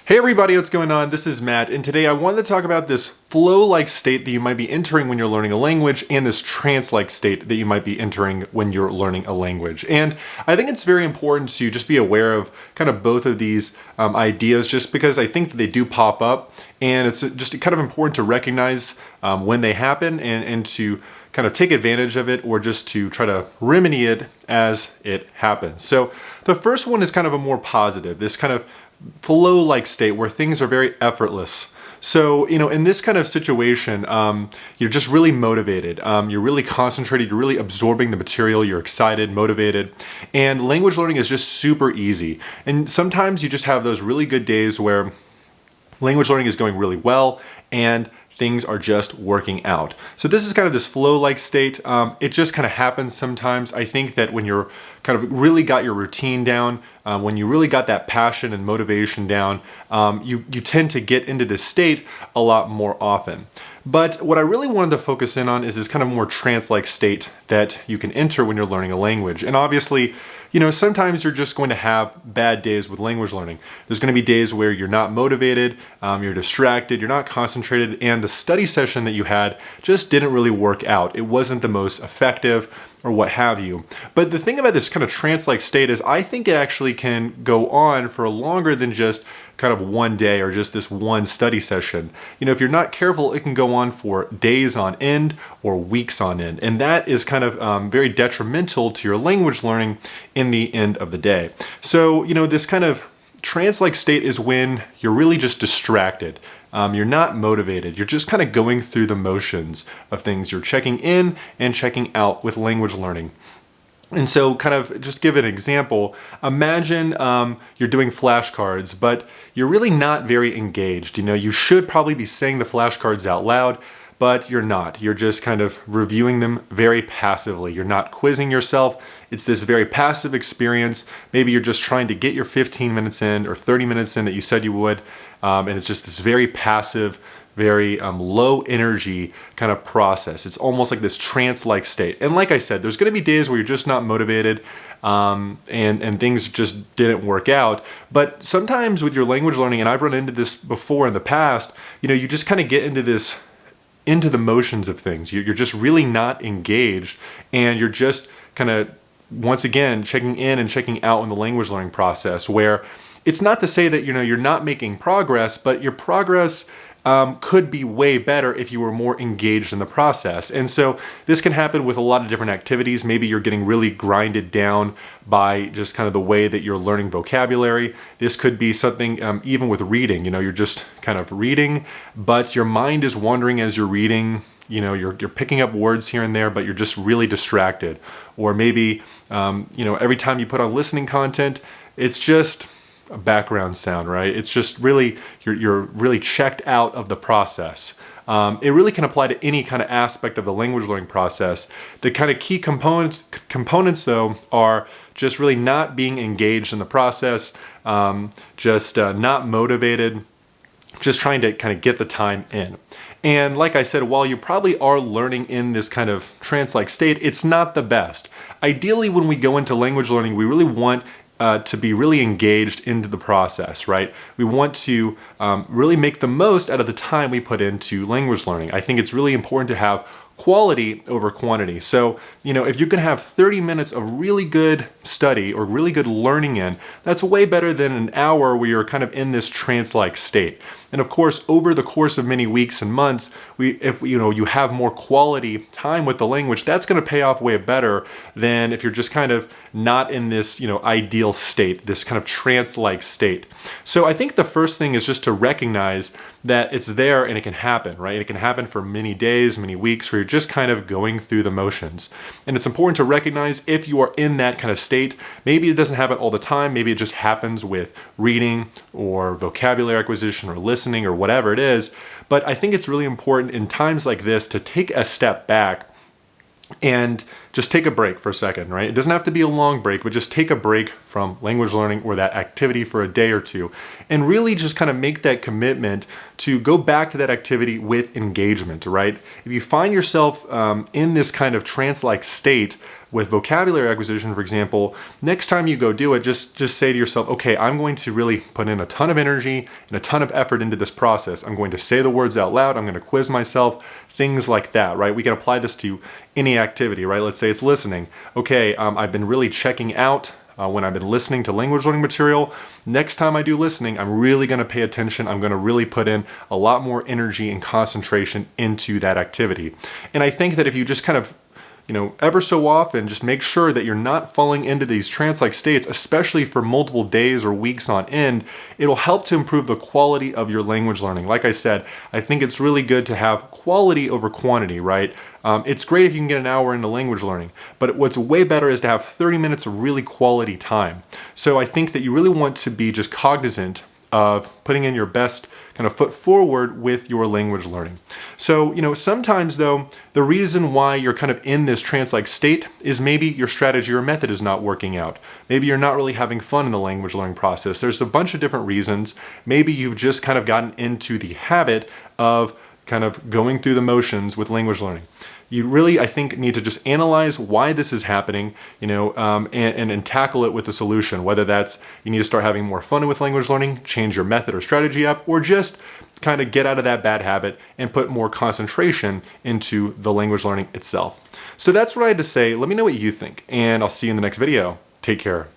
Hey everybody, what's going on? This is Matt, and today I wanted to talk about this flow-like state that you might be entering when you're learning a language and this trance-like state that you might be entering when you're learning a language. And I think it's very important to just be aware of kind of both of these ideas, just because I think that they do pop up, and it's just kind of important to recognize when they happen and to kind of take advantage of it, or just to try to remedy it as it happens. So the first one is kind of a more positive, this kind of flow-like state where things are very effortless. So, in this kind of situation, you're just really motivated. You're really concentrated. You're really absorbing the material. You're excited, motivated. And language learning is just super easy. And sometimes you just have those really good days where language learning is going really well and things are just working out. So this is kind of this flow-like state. It just kind of happens sometimes. I think that when you're kind of really got your routine down, when you really got that passion and motivation down, you tend to get into this state a lot more often. But what I really wanted to focus in on is this kind of more trance-like state that you can enter when you're learning a language. And obviously, sometimes you're just going to have bad days with language learning. There's going to be days where you're not motivated, you're distracted, you're not concentrated, and the study session that you had just didn't really work out. It wasn't the most effective, or what have you. But the thing about this kind of trance-like state is I think it actually can go on for longer than just kind of one day or just this one study session. If you're not careful, it can go on for days on end or weeks on end. And that is kind of very detrimental to your language learning in the end of the day. So, this kind of trance-like state is when you're really just distracted. You're not motivated. You're just kind of going through the motions of things. You're checking in and checking out with language learning. And so kind of just give an example. Imagine you're doing flashcards, but you're really not very engaged. You should probably be saying the flashcards out loud, but you're not. You're just kind of reviewing them very passively. You're not quizzing yourself. It's this very passive experience. Maybe you're just trying to get your 15 minutes in or 30 minutes in that you said you would. And it's just this very passive, very low energy kind of process. It's almost like this trance-like state. And like I said, there's going to be days where you're just not motivated and things just didn't work out. But sometimes with your language learning, and I've run into this before in the past, you just kind of get into the motions of things. You're just really not engaged, and you're just kind of, once again, checking in and checking out in the language learning process, where it's not to say that you're not making progress, but your progress could be way better if you were more engaged in the process. And so this can happen with a lot of different activities. Maybe you're getting really grinded down by just kind of the way that you're learning vocabulary. This could be something even with reading. You're just kind of reading, but your mind is wandering as you're reading. You're picking up words here and there, but you're just really distracted. Or maybe every time you put on listening content, it's just a background sound, right? It's just really, you're really checked out of the process. It really can apply to any kind of aspect of the language learning process. The kind of key components though are just really not being engaged in the process, just not motivated, just trying to kind of get the time in. And like I said, while you probably are learning in this kind of trance-like state, it's not the best. Ideally, when we go into language learning, we really want to be really engaged into the process, right? We want to really make the most out of the time we put into language learning. I think it's really important to have quality over quantity. So, if you can have 30 minutes of really good study or really good learning in, that's way better than an hour where you're kind of in this trance-like state. And of course, over the course of many weeks and months, if you have more quality time with the language, that's going to pay off way better than if you're just kind of not in this, ideal state, this kind of trance-like state. So I think the first thing is just to recognize that it's there and it can happen, right? It can happen for many days, many weeks, where you're just kind of going through the motions. And it's important to recognize if you are in that kind of state. Maybe it doesn't happen all the time. Maybe it just happens with reading or vocabulary acquisition or listening or whatever it is. But I think it's really important in times like this to take a step back and just take a break for a second, right? It doesn't have to be a long break, but just take a break from language learning or that activity for a day or two, and really just kind of make that commitment to go back to that activity with engagement, right? If you find yourself in this kind of trance-like state with vocabulary acquisition, for example, next time you go do it, just say to yourself, okay, I'm going to really put in a ton of energy and a ton of effort into this process. I'm going to say the words out loud. I'm going to quiz myself, things like that, right? We can apply this to any activity, right? Let's say it's listening. Okay, I've been really checking out when I've been listening to language learning material. Next time I do listening, I'm really going to pay attention. I'm going to really put in a lot more energy and concentration into that activity. And I think that if you just kind of ever so often, just make sure that you're not falling into these trance-like states, especially for multiple days or weeks on end. It'll help to improve the quality of your language learning. Like I said, I think it's really good to have quality over quantity, right? It's great if you can get an hour into language learning, but what's way better is to have 30 minutes of really quality time. So I think that you really want to be just cognizant of putting in your best kind of foot forward with your language learning. So, sometimes though, the reason why you're kind of in this trance-like state is maybe your strategy or method is not working out. Maybe you're not really having fun in the language learning process. There's a bunch of different reasons. Maybe you've just kind of gotten into the habit of kind of going through the motions with language learning. You really, I think, need to just analyze why this is happening, and tackle it with a solution, whether that's you need to start having more fun with language learning, change your method or strategy up, or just kind of get out of that bad habit and put more concentration into the language learning itself. So that's what I had to say. Let me know what you think, and I'll see you in the next video. Take care.